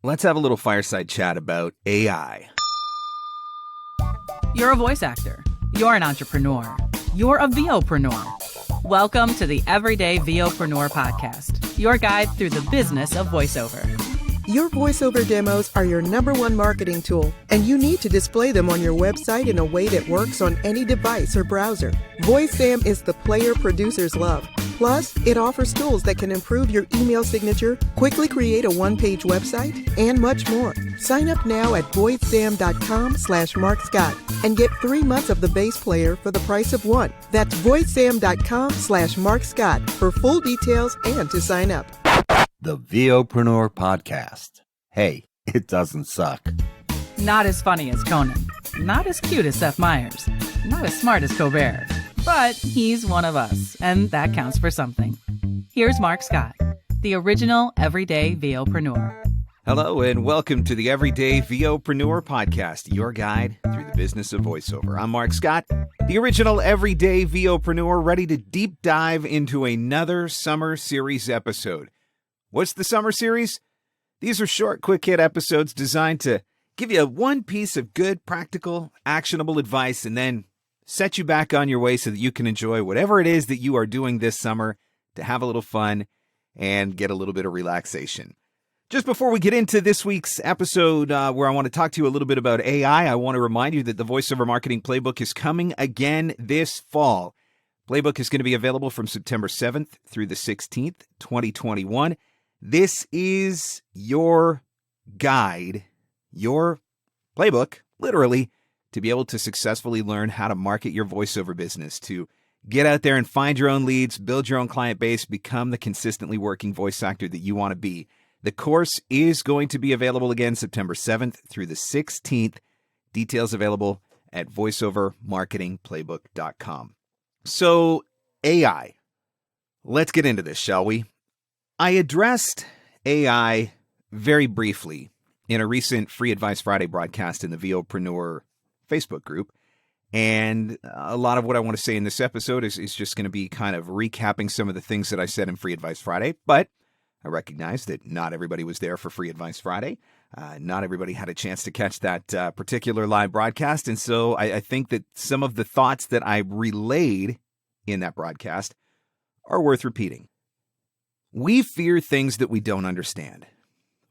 Let's have a little fireside chat about AI. You're a voice actor. You're an entrepreneur. You're a VOpreneur. Welcome to the Everyday VOpreneur podcast, your guide through the business of voiceover. Your voiceover demos are your #1 marketing tool, and you need to display them on your website in a way that works on any device or browser. VoiceSam is the player producers love. Plus, it offers tools that can improve your email signature, quickly create a one-page website, and much more. Sign up now at voicesam.com/MarkScott and get 3 months of the base player for the price of 1. That's voicesam.com/MarkScott for full details and to sign up. The VOpreneur podcast. Hey, it doesn't suck. Not as funny as Conan. Not as cute as Seth Meyers. Not as smart as Colbert. But he's one of us, and that counts for something. Here's Mark Scott, the original Everyday VOpreneur. Hello and welcome to the Everyday VOpreneur podcast, your guide through the business of voiceover. I'm Mark Scott, the original Everyday VOpreneur, ready to deep dive into another summer series episode. What's the summer series? These are short, quick hit episodes designed to give you one piece of good, practical, actionable advice and then set you back on your way so that you can enjoy whatever it is that you are doing this summer to have a little fun and get a little bit of relaxation. Just before we get into this week's episode where I want to talk to you a little bit about AI, I want to remind you that the Voiceover Marketing Playbook is coming again this fall. Playbook is going to be available from September 7th through the 16th, 2021. This is your guide, your playbook, literally, to be able to successfully learn how to market your voiceover business, to get out there and find your own leads, build your own client base, become the consistently working voice actor that you want to be. The course is going to be available again September 7th through the 16th. Details available at voiceovermarketingplaybook.com. So, AI. Let's get into this, shall we? I addressed AI very briefly in a recent Free Advice Friday broadcast in the VOpreneur Facebook group. And a lot of what I want to say in this episode is just going to be kind of recapping some of the things that I said in Free Advice Friday. But I recognize that not everybody was there for Free Advice Friday. Not everybody had a chance to catch that particular live broadcast. And so I think that some of the thoughts that I relayed in that broadcast are worth repeating. We fear things that we don't understand.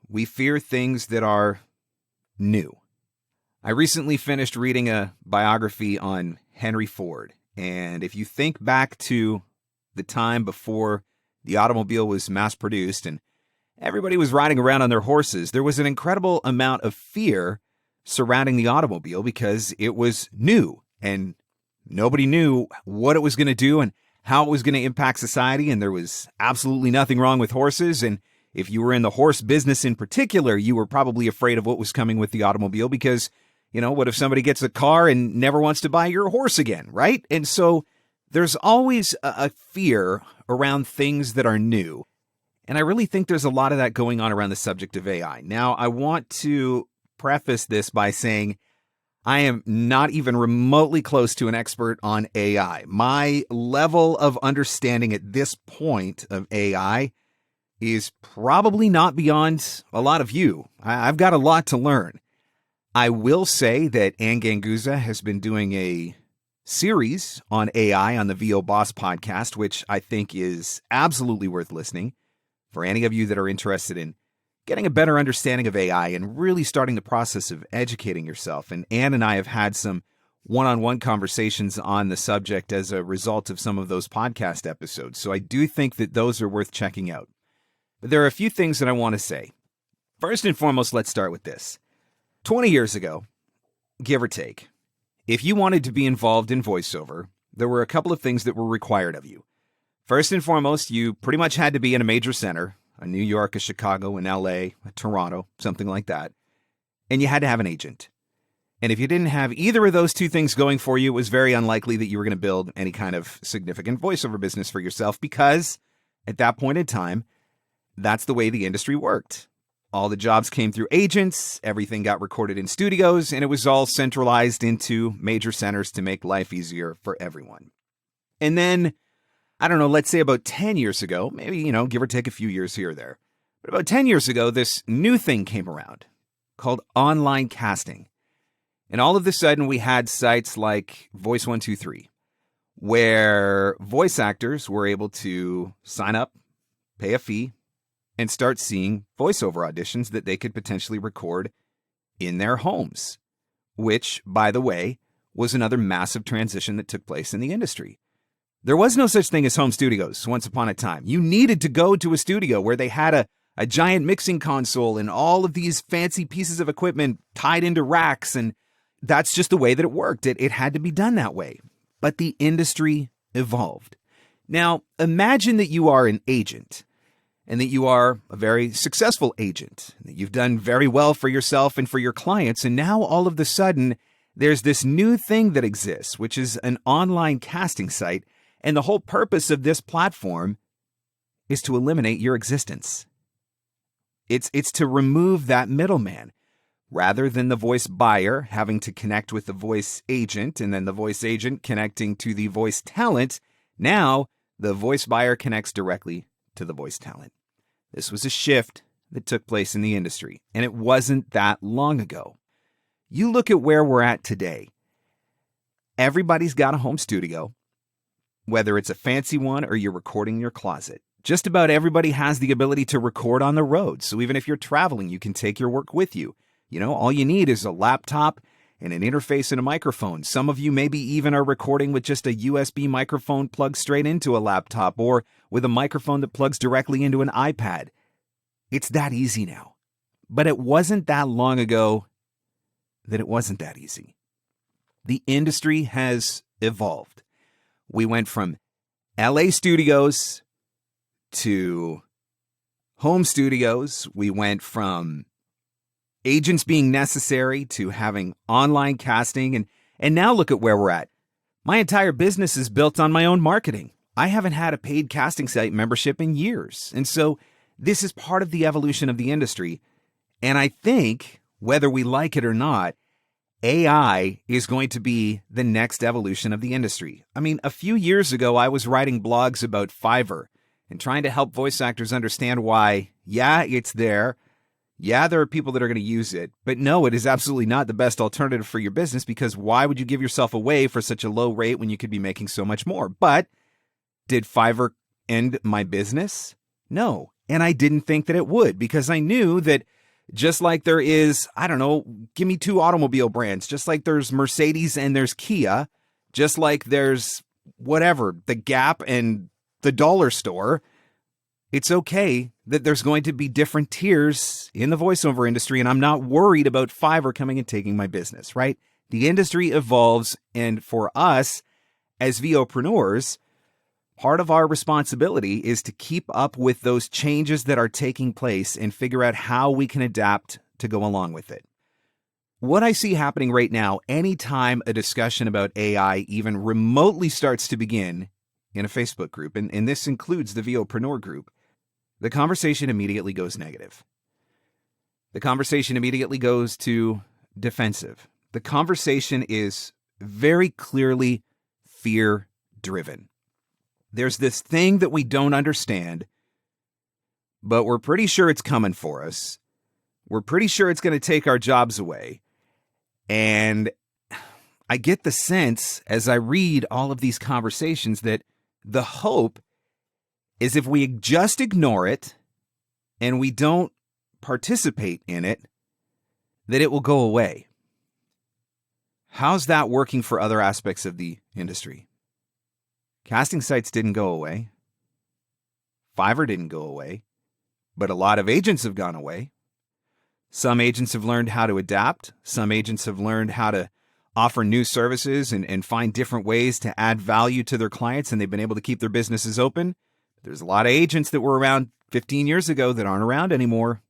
We fear things that are new. I recently finished reading a biography on Henry Ford, and if you think back to the time before the automobile was mass-produced and everybody was riding around on their horses, there was an incredible amount of fear surrounding the automobile because it was new, and nobody knew what it was going to do and how it was going to impact society, and there was absolutely nothing wrong with horses. And if you were in the horse business in particular, you were probably afraid of what was coming with the automobile because, what if somebody gets a car and never wants to buy your horse again, right? And so there's always a fear around things that are new. And I really think there's a lot of that going on around the subject of AI. Now, I want to preface this by saying I am not even remotely close to an expert on AI. My level of understanding at this point of AI is probably not beyond a lot of you. I've got a lot to learn. I will say that Ann Ganguza has been doing a series on AI on the VO Boss podcast, which I think is absolutely worth listening for any of you that are interested in getting a better understanding of AI and really starting the process of educating yourself. And Ann and I have had some one-on-one conversations on the subject as a result of some of those podcast episodes. So I do think that those are worth checking out. But there are a few things that I want to say. First and foremost, let's start with this. 20 years ago, give or take, if you wanted to be involved in voiceover, there were a couple of things that were required of you. First and foremost, you pretty much had to be in a major center, a New York, a Chicago, an LA, a Toronto, something like that. And you had to have an agent. And if you didn't have either of those two things going for you, it was very unlikely that you were going to build any kind of significant voiceover business for yourself because at that point in time, that's the way the industry worked. All the jobs came through agents, everything got recorded in studios, and it was all centralized into major centers to make life easier for everyone. And then, I don't know, let's say about 10 years ago, maybe, give or take a few years here or there, But about 10 years ago, this new thing came around called online casting. And all of a sudden, we had sites like Voice123, where voice actors were able to sign up, pay a fee, and start seeing voiceover auditions that they could potentially record in their homes, which, by the way, was another massive transition that took place in the industry. There was no such thing as home studios once upon a time. You needed to go to a studio where they had a giant mixing console and all of these fancy pieces of equipment tied into racks, and that's just the way that it worked. It had to be done that way. But the industry evolved. Now, imagine that you are an agent and that you are a very successful agent, that you've done very well for yourself and for your clients, and now all of a sudden, there's this new thing that exists, which is an online casting site, and the whole purpose of this platform is to eliminate your existence. It's to remove that middleman. Rather than the voice buyer having to connect with the voice agent and then the voice agent connecting to the voice talent, now the voice buyer connects directly to the voice talent. This was a shift that took place in the industry, and it wasn't that long ago. You look at where we're at today. Everybody's got a home studio, whether it's a fancy one or you're recording in your closet. Just about everybody has the ability to record on the road. So even if you're traveling, you can take your work with you. You know, all you need is a laptop and an interface and a microphone. Some of you maybe even are recording with just a USB microphone plugged straight into a laptop or with a microphone that plugs directly into an iPad. It's that easy now. But it wasn't that long ago that it wasn't that easy. The industry has evolved. We went from LA studios to home studios. We went from agents being necessary to having online casting. And now look at where we're at. My entire business is built on my own marketing. I haven't had a paid casting site membership in years. And so this is part of the evolution of the industry. And I think, whether we like it or not, AI is going to be the next evolution of the industry. I mean, a few years ago, I was writing blogs about Fiverr and trying to help voice actors understand why, yeah, it's there. Yeah, there are people that are going to use it, but no, it is absolutely not the best alternative for your business, because why would you give yourself away for such a low rate when you could be making so much more? But did Fiverr end my business? No. And I didn't think that it would, because I knew that just like there is, I don't know, give me two automobile brands, just like there's Mercedes and there's Kia, just like there's whatever, the Gap and the dollar store, it's okay that there's going to be different tiers in the voiceover industry, and I'm not worried about Fiverr coming and taking my business, right? The industry evolves, and for us as VOpreneurs, part of our responsibility is to keep up with those changes that are taking place and figure out how we can adapt to go along with it. What I see happening right now, anytime a discussion about AI even remotely starts to begin in a Facebook group, and this includes the VOpreneur group, the conversation immediately goes negative. The conversation immediately goes to defensive. The conversation is very clearly fear-driven. There's this thing that we don't understand, but we're pretty sure it's coming for us. We're pretty sure it's going to take our jobs away. And I get the sense as I read all of these conversations that the hope is if we just ignore it and we don't participate in it, that it will go away. How's that working for other aspects of the industry? Casting sites didn't go away. Fiverr didn't go away, but a lot of agents have gone away. Some agents have learned how to adapt. Some agents have learned how to offer new services and find different ways to add value to their clients, and they've been able to keep their businesses open. There's a lot of agents that were around 15 years ago that aren't around anymore,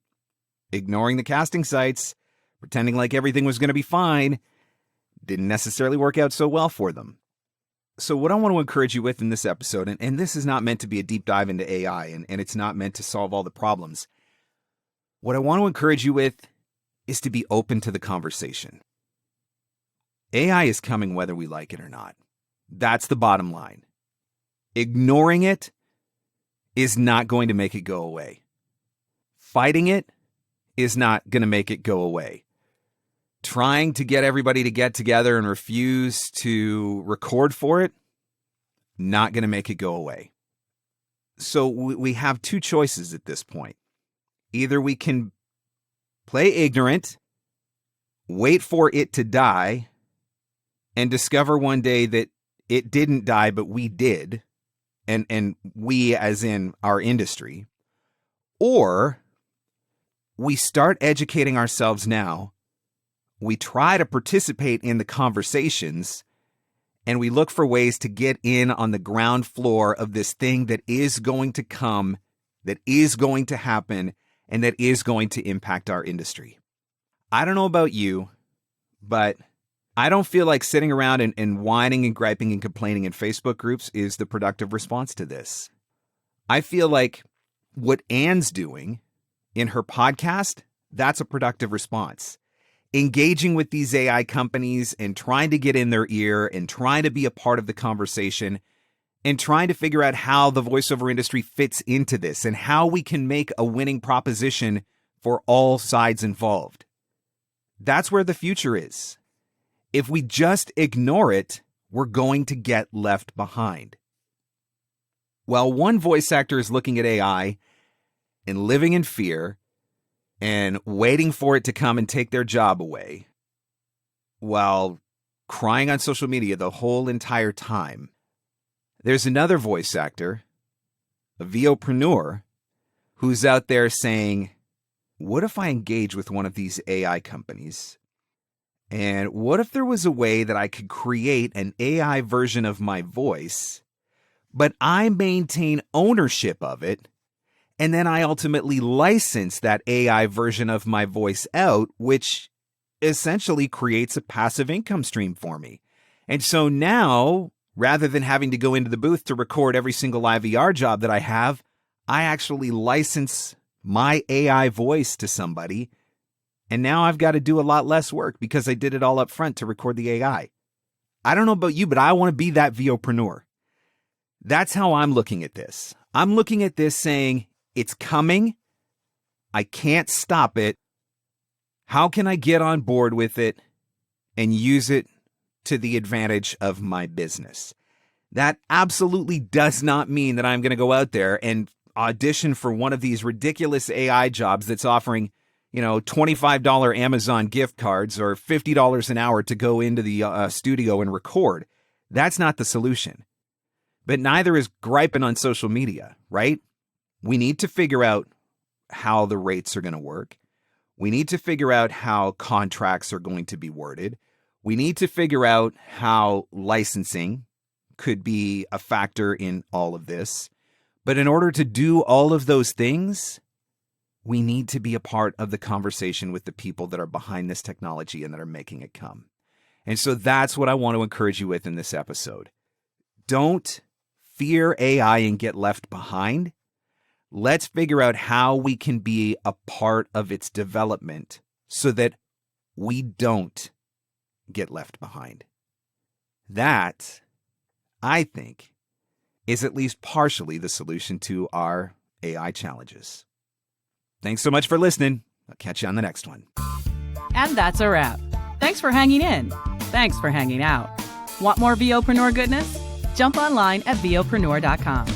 ignoring the casting sites, pretending like everything was going to be fine. Didn't necessarily work out so well for them. So what I want to encourage you with in this episode, and this is not meant to be a deep dive into AI, and it's not meant to solve all the problems. What I want to encourage you with is to be open to the conversation. AI is coming whether we like it or not. That's the bottom line. Ignoring it is not going to make it go away. fighting it is not going to make it go away. Trying to get everybody to get together and refuse to record for it, not going to make it go away. So we have two choices at this point. Either we can play ignorant, wait for it to die, and discover one day that it didn't die, but we did, and we as in our industry, or we start educating ourselves now, we try to participate in the conversations, and we look for ways to get in on the ground floor of this thing that is going to come, that is going to happen, and that is going to impact our industry. I don't know about you, but I don't feel like sitting around and whining and griping and complaining in Facebook groups is the productive response to this. I feel like what Anne's doing in her podcast, that's a productive response. Engaging with these AI companies and trying to get in their ear and trying to be a part of the conversation and trying to figure out how the voiceover industry fits into this and how we can make a winning proposition for all sides involved. That's where the future is. If we just ignore it, we're going to get left behind. While one voice actor is looking at AI and living in fear and waiting for it to come and take their job away, while crying on social media the whole entire time, there's another voice actor, a VOpreneur, who's out there saying, what if I engage with one of these AI companies? And what if there was a way that I could create an AI version of my voice, but I maintain ownership of it, and then I ultimately license that AI version of my voice out, which essentially creates a passive income stream for me. And so now, rather than having to go into the booth to record every single IVR job that I have, I actually license my AI voice to somebody. And now I've got to do a lot less work because I did it all up front to record the AI. I don't know about you, but I want to be that VOpreneur. That's how I'm looking at this. I'm looking at this saying, it's coming. I can't stop it. How can I get on board with it and use it to the advantage of my business? That absolutely does not mean that I'm going to go out there and audition for one of these ridiculous AI jobs that's offering, $25 Amazon gift cards or $50 an hour to go into the studio and record. That's not the solution. But neither is griping on social media, right? We need to figure out how the rates are going to work. We need to figure out how contracts are going to be worded. We need to figure out how licensing could be a factor in all of this. But in order to do all of those things, we need to be a part of the conversation with the people that are behind this technology and that are making it come. And so that's what I want to encourage you with in this episode. Don't fear AI and get left behind. Let's figure out how we can be a part of its development so that we don't get left behind. That, I think, is at least partially the solution to our AI challenges. Thanks so much for listening. I'll catch you on the next one. And that's a wrap. Thanks for hanging in. Thanks for hanging out. Want more VOpreneur goodness? Jump online at VOpreneur.com.